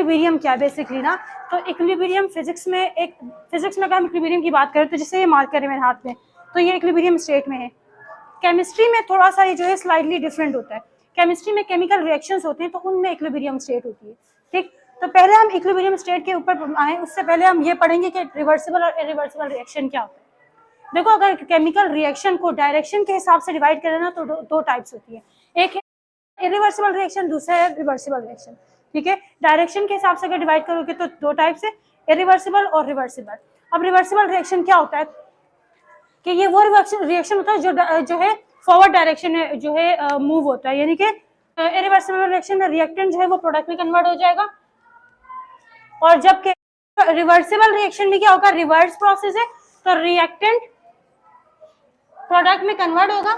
Equilibrium क्या है basically ना, तो इक्विलिब्रियम फिजिक्स में अगर हम इक्विलिब्रियम की बात करें तो जैसे ये मार्कर है मेरे हाथ में, तो ये इक्विलिब्रियम स्टेट में है। केमिस्ट्री में थोड़ा सा ये जो है स्लाइटली डिफरेंट होता है। केमिस्ट्री में केमिकल रिएक्शंस होते हैं तो उनमें इक्विलिब्रियम स्टेट होती है। ठीक, तो पहले हम इक्विलिब्रियम स्टेट के ऊपर आए, उससे पहले हम ये पढ़ेंगे कि रिवर्सिबल और इरिवर्सिबल रिएक्शन क्या होता है। देखो, अगर केमिकल रिएक्शन को डायरेक्शन के हिसाब से डिवाइड करें ना तो दो टाइप्स होती है, एक है इरिवर्सिबल रिएक्शन, दूसरा है रिवर्सिबल रिएक्शन। ठीक है, डायरेक्शन के हिसाब से अगर डिवाइड करोगे तो दो टाइप्स है, इरिवर्सिबल और रिवर्सिबल। अब रिवर्सिबल रिएक्शन क्या होता है कि ये वो रिएक्शन होता है जो है फॉरवर्ड डायरेक्शन में जो है मूव होता है, यानी कि इरिवर्सिबल रिएक्शन में रिएक्टेंट जो है वो प्रोडक्ट में कन्वर्ट हो जाएगा, और जबकि रिवर्सिबल रिएक्शन में क्या होगा, रिवर्स प्रोसेस है, तो रिएक्टेंट प्रोडक्ट में कन्वर्ट होगा,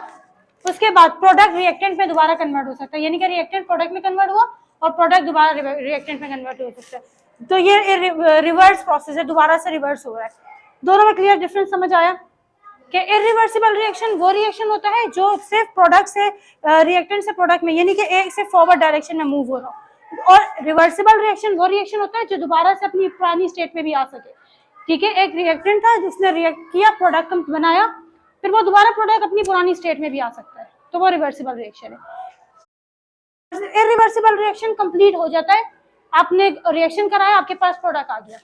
उसके बाद प्रोडक्ट रिएक्टेंट में दोबारा कन्वर्ट हो सकता है, यानी कि रिएक्टेंट प्रोडक्ट में कन्वर्ट हुआ और प्रोडक्ट दोबारा रिएक्टेंट में कन्वर्ट हो सकता है। तो ये रिवर्स प्रोसेस है, दोबारा से रिवर्स हो रहा है। दोनों में क्लियर डिफरेंस समझ आया कि इरिवर्सिबल रिएक्शन वो रिएक्शन होता है जो सिर्फ प्रोडक्ट से रिएक्टेंट से प्रोडक्ट में, यानी कि एक से फॉरवर्ड डायरेक्शन में मूव हो रहा हो, और रिवर्सिबल रिएक्शन वो रिएक्शन होता है जो दोबारा से अपनी पुरानी स्टेट में भी आ सके। ठीक है, एक रिएक्टेंट था जिसने रिएक्ट किया, प्रोडक्ट बनाया, फिर वो दोबारा प्रोडक्ट अपनी पुरानी स्टेट में भी आ सकता है, तो वो रिवर्सिबल रिएक्शन है। इरिवर्सिबल रिएक्शन कंप्लीट हो जाता है, आपने रिएक्शन कराया, आपके पास प्रोडक्ट आ गया,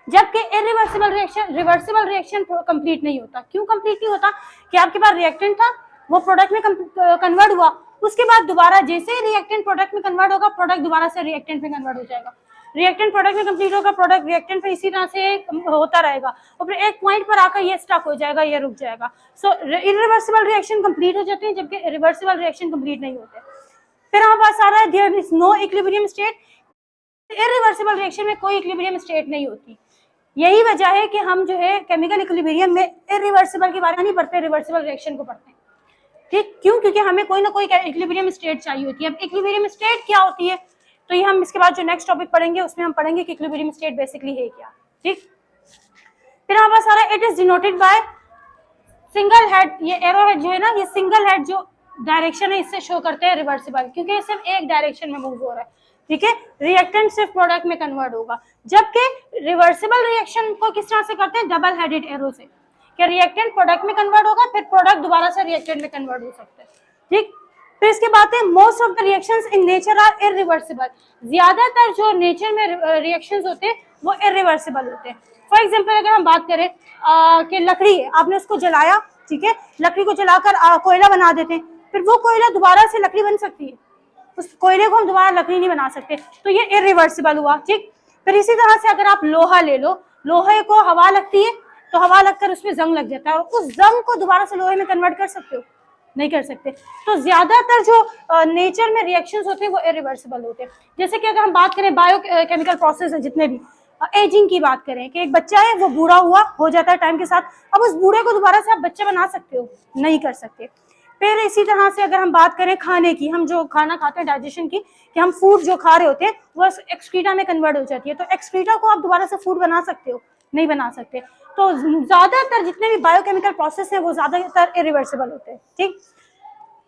जबकि रिवर्सिबल रिएक्शन कंप्लीट नहीं होता। क्यों कंप्लीट नहीं होता? कि आपके पास रिएक्टेंट था, वो प्रोडक्ट में कन्वर्ट हुआ, उसके बाद दोबारा जैसे ही रिएक्टेंट प्रोडक्ट में कन्वर्ट होगा, प्रोडक्ट दोबारा से रिएक्टेंट में कन्वर्ट हो जाएगा, रिएक्टेंट प्रोडक्ट में कंप्लीट होगा, प्रोडक्ट रिएक्टेंट पे इसी तरह से होता रहेगा, और फिर एक पॉइंट पर आकर ये स्टक हो जाएगा, ये रुक जाएगा। सो इरिवर्सिबल रिएक्शन कंप्लीट हो जाते हैं, जबकि रिवर्सिबल रिएक्शन कंप्लीट नहीं होते। फिर हमारे पास आ रहा है there is no equilibrium state. Irreversible reaction में कोई इक्विलिब्रियम स्टेट नहीं होती। यही वजह है कि हम जो है केमिकल इक्विलिब्रियम में इरिवर्सिबल के बारे में नहीं पढ़ते, रिवर्सिबल रिएक्शन को पढ़ते हैं। ठीक, क्यों? क्योंकि हमें कोई ना कोई इक्विलिब्रियम स्टेट चाहिए होती है। अब इक्विलिब्रियम स्टेट क्या होती है, तो ये हम इसके बाद जो नेक्स्ट टॉपिक पढ़ेंगे उसमें हम पढ़ेंगे कि इक्विलिब्रियम स्टेट बेसिकली है क्या। ठीक, फिर हमारे पास आ रहा है it is denoted by single head. ये एरो हेड जो है ना, ये सिंगल हेड जो डायरेक्शन है इससे शो करते हैं रिवर्सिबल, क्योंकि ये सिर्फ एक डायरेक्शन में मूव हो रहा है। ठीक है, रिएक्टेंट सिर्फ प्रोडक्ट में कन्वर्ट होगा, जबकि रिवर्सिबल रिएक्शन को किस तरह से करते हैं, डबल हेडेड एरो से, कि रिएक्टेंट प्रोडक्ट में कन्वर्ट होगा, फिर प्रोडक्ट दोबारा से रिएक्टेंट में कन्वर्ट हो सकता है। ठीक, फिर इसके बाद है most of the reactions in nature are irreversible. ज्यादातर जो नेचर में रिएक्शंस होते हैं वो इरिवर्सिबल होते हैं। फॉर एग्जांपल अगर हम बात करें कि लकड़ी है, आपने उसको जलाया, ठीक है, लकड़ी को जलाकर कोयला बना देते हैं, फिर वो कोयला दोबारा से लकड़ी बन सकती है, उस कोयले को हम दोबारा लकड़ी नहीं बना सकते, तो ये इरिवर्सिबल हुआ। ठीक, फिर इसी तरह से अगर आप लोहा ले लो, लोहे को हवा लगती है तो हवा लगकर उसमें जंग लग जाता है, और उस जंग को दोबारा से लोहे में कन्वर्ट कर सकते हो? नहीं कर सकते। तो ज्यादातर जो नेचर में रिएक्शंस होते हैं वो इरिवर्सिबल होते हैं। जैसे कि अगर हम बात करें बायो केमिकल प्रोसेस है, जितने भी एजिंग की बात करें कि एक बच्चा है वो बूढ़ा हुआ हो जाता है टाइम के साथ, अब उस बूढ़े को दोबारा से आप बच्चा बना सकते हो? नहीं कर सकते। फिर इसी तरह से अगर हम बात करें खाने की, हम जो खाना खाते हैं डाइजेशन की, कि हम फूड जो खा रहे होते हैं वो एक्सक्रीटा में कन्वर्ट हो जाती है, तो एक्सक्रीटा को आप दोबारा से फूड बना सकते हो? नहीं बना सकते। तो ज्यादातर जितने भी बायोकेमिकल प्रोसेस हैं वो ज्यादातर इरिवर्सिबल होते हैं। ठीक,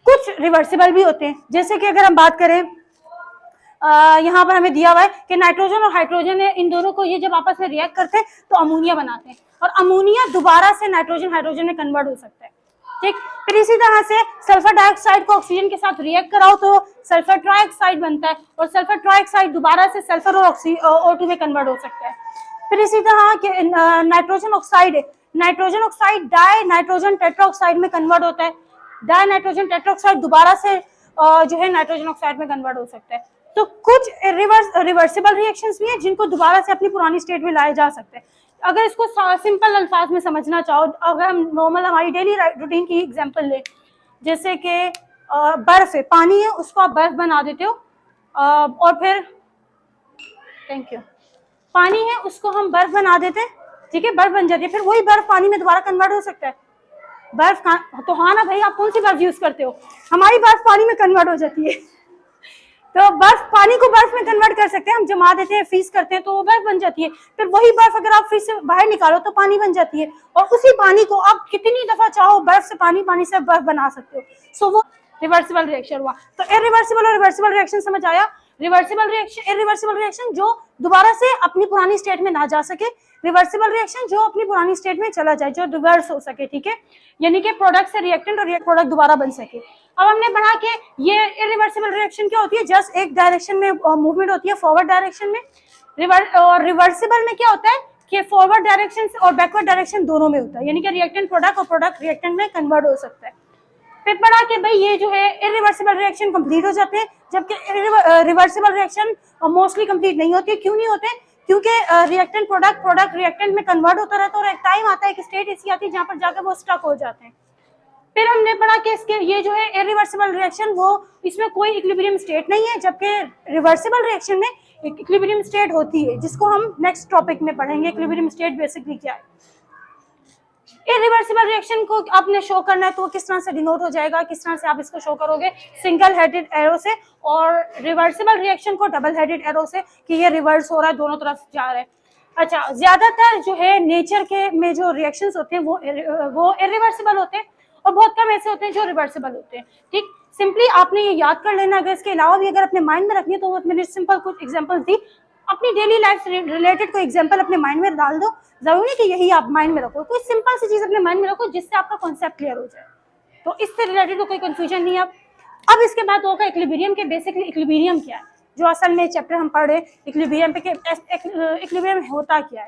कुछ रिवर्सिबल भी होते हैं, जैसे कि अगर हम बात करें यहाँ पर हमें दिया हुआ है कि नाइट्रोजन और हाइड्रोजन है, इन दोनों को ये जब आपस में रिएक्ट करते हैं तो अमोनिया बनाते हैं, और अमोनिया दोबारा से नाइट्रोजन हाइड्रोजन में कन्वर्ट हो सकता है। ठीक, फिर इसी तरह से सल्फर डाइऑक्साइड को ऑक्सीजन के साथ रिएक्ट कराओ तो सल्फर ट्राइऑक्साइड बनता है, और सल्फर ट्राइऑक्साइड दोबारा से सल्फर और O2 में कन्वर्ट हो सकता है। फिर इसी तरह के नाइट्रोजन ऑक्साइड है, nitrogen oxide die nitrogen tetroxide में कन्वर्ट होता है, डाई नाइट्रोजन टेट्राऑक्साइड दोबारा से जो है नाइट्रोजन ऑक्साइड में कन्वर्ट हो सकता है। तो कुछ रिवर्सिबल रिएक्शंस भी हैं जिनको दोबारा से अपनी पुरानी स्टेट में लाया जा सकता है। अगर इसको सिंपल अल्फाज में समझना चाहो, अगर हम नॉर्मल हमारी डेली रूटीन की एग्जांपल ले, जैसे कि बर्फ है, पानी है, उसको आप बर्फ बना देते हो, और फिर थैंक यू, पानी है उसको हम बर्फ बना देते हैं, ठीक है, बर्फ बन जाती है, फिर वही बर्फ पानी में दोबारा कन्वर्ट हो सकता है? बर्फ तो हाँ ना भाई, आप कौन सी बर्फ यूज करते हो? हमारी बर्फ पानी में कन्वर्ट हो जाती है। तो बर्फ, पानी को बर्फ में कन्वर्ट कर सकते हैं, हम जमा देते हैं, फ्रीज करते हैं, तो वो बर्फ बन जाती है। फिर वही बर्फ अगर आप फ्रीज से बाहर निकालो तो पानी बन जाती है, और उसी पानी को आप कितनी दफा चाहो बर्फ से पानी, पानी से बर्फ बना सकते हो। सो वो रिवर्सिबल रिएक्शन हुआ। तो इरिवर्सिबल और रिवर्सिबल रिएक्शन समझ आया। रिवर्सिबल रिएक्शन, इरिवर्सिबल रिएक्शन जो दोबारा से अपनी पुरानी स्टेट में ना जा सके, रिवर्सिबल रिएक्शन जो अपनी पुरानी स्टेट में चला जाए, जो रिवर्स हो सके, ठीक है, यानी कि प्रोडक्ट से रिएक्टेंट और प्रोडक्ट दोबारा बन सके। अब हमने पढ़ा कि ये इरिवर्सिबल रिएक्शन क्या होती है, जस्ट एक डायरेक्शन में मूवमेंट होती है, फॉरवर्ड डायरेक्शन में। और रिवर्सिबल में क्या होता है कि फॉरवर्ड डायरेक्शन और बैकवर्ड डायरेक्शन दोनों में होता है, यानी कि रिएक्टेंट प्रोडक्ट और प्रोडक्ट रिएक्टेंट में कन्वर्ट हो सकता है। फिर पढ़ा कि भाई ये जो है इरिवर्सिबल रिएक्शन कंप्लीट हो जाते हैं, जबकि रिवर्सिबल रिएक्शन मोस्टली कंप्लीट नहीं होती। क्यों नहीं होते? क्योंकि रिएक्टेंट प्रोडक्ट, प्रोडक्ट रिएक्टेंट में कन्वर्ट होता रहता है और एक टाइम आता है, एक स्टेट ऐसी आती है जहां पर जाकर वो स्टक हो जाते हैं। फिर हमने पढ़ा कि इसके ये जो है इरिवर्सिबल रिएक्शन, वो इसमें कोई इक्विलिब्रियम स्टेट नहीं है, जबकि रिवर्सिबल रिएक्शन में एक इक्विलिब्रियम स्टेट होती है, जिसको हम नेक्स्ट टॉपिक में पढ़ेंगे। इक्विलिब्रियम स्टेट बेसिकली क्या है। इरिवर्सिबल रिएक्शन को आपने शो करना है तो किस तरह से डिनोट हो जाएगा, किस तरह से आप इसको शो करोगे, सिंगल हेडेड एरो से, और रिवर्सिबल रिएक्शन को डबल हेडेड एरो से, कि ये रिवर्स हो रहा है, दोनों तरफ जा रहा है। अच्छा, ज्यादातर जो है नेचर के में जो रिएक्शंस होते हैं वो इरिवर्सिबल होते हैं, और बहुत कम ऐसे होते हैं जो रिवर्सिबल होते हैं। ठीक, सिंपली आपने ये याद कर लेना। अगर इसके अलावा भी अगर अपने माइंड में रखनी है तो मैंने सिंपल कुछ एग्जांपल दी, अपनी डेली लाइफ से रिलेटेड कोई एग्जांपल अपने माइंड में डाल दो। जरूरी नहीं कि यही आप माइंड में रखो, कोई सिंपल सी चीज अपने माइंड में रखो जिससे आपका कॉन्सेप्ट क्लियर हो जाए, तो इससे रिलेटेड कोई कंफ्यूजन नहीं है। अब इसके बाद होगा इक्विलिब्रियम के बेसिकली इक्विलिब्रियम क्या है, जो असल में चैप्टर हम पढ़ रहे हैं इक्विलिब्रियम पे, इक्विलिब्रियम होता क्या है।